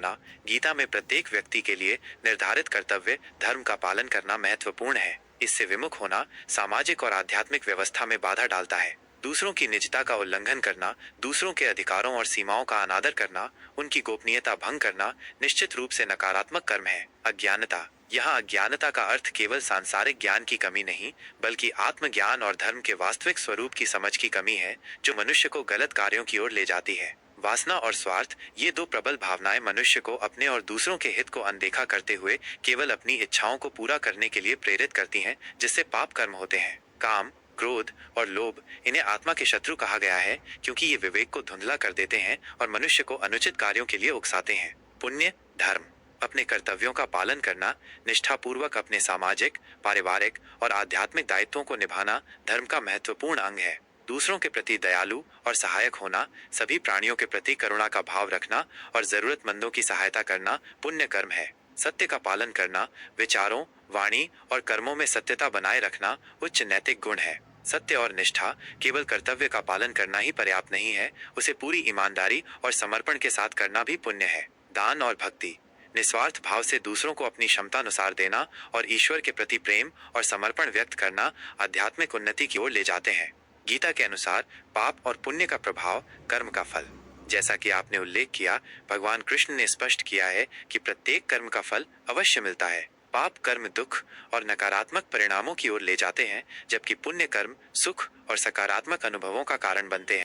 ना गीता में प्रत्येक व्यक्ति के लिए निर्धारित कर्तव्य धर्म का पालन करना महत्वपूर्ण है। इससे विमुख होना सामाजिक और आध्यात्मिक व्यवस्था में बाधा डालता है। दूसरों की निजता का उल्लंघन करना, दूसरों के अधिकारों और सीमाओं का अनादर करना, उनकी गोपनीयता भंग करना निश्चित रूप से नकारात्मक कर्म है। अज्ञानता, यहाँ अज्ञानता का अर्थ केवल सांसारिक ज्ञान की कमी नहीं, बल्कि आत्मज्ञान और धर्म के वास्तविक स्वरूप की समझ की कमी है, जो मनुष्य को गलत कार्यों की ओर ले जाती है। वासना और स्वार्थ, ये दो प्रबल भावनाएं मनुष्य को अपने और दूसरों के हित को अनदेखा करते हुए केवल अपनी इच्छाओं को पूरा करने के लिए प्रेरित करती हैं, जिससे पाप कर्म होते हैं। काम, क्रोध और लोभ, इन्हें आत्मा के शत्रु कहा गया है, क्योंकि ये विवेक को धुंधला कर देते हैं और मनुष्य को अनुचित कार्यों के लिए उकसाते हैं। पुण्य, धर्म, अपने कर्तव्यों का पालन करना, निष्ठापूर्वक अपने सामाजिक, पारिवारिक और आध्यात्मिक दायित्वों को निभाना धर्म का महत्वपूर्ण अंग है। दूसरों के प्रति दयालु और सहायक होना, सभी प्राणियों के प्रति करुणा का भाव रखना और जरूरतमंदों की सहायता करना पुण्य कर्म है। सत्य का पालन करना, विचारों, वाणी और कर्मों में सत्यता बनाए रखना उच्च नैतिक गुण है। सत्य और निष्ठा, केवल कर्तव्य का पालन करना ही पर्याप्त नहीं है, उसे पूरी ईमानदारी और समर्पण के साथ करना भी पुण्य है। दान और भक्ति, निस्वार्थ भाव से दूसरों को अपनी क्षमतानुसार देना और ईश्वर के प्रति प्रेम और समर्पण व्यक्त करना आध्यात्मिक उन्नति की ओर ले जाते हैं। गीता के अनुसार पाप और पुण्य का प्रभाव, कर्म का फल। जैसा कि आपने उल्लेख किया, भगवान कृष्ण ने स्पष्ट किया है कि प्रत्येक कर्म का फल अवश्य मिलता है। पाप कर्म दुख और नकारात्मक परिणामों की ओर ले जाते हैं, जबकि पुण्य कर्म सुख और सकारात्मक अनुभवों का कारण बनते हैं।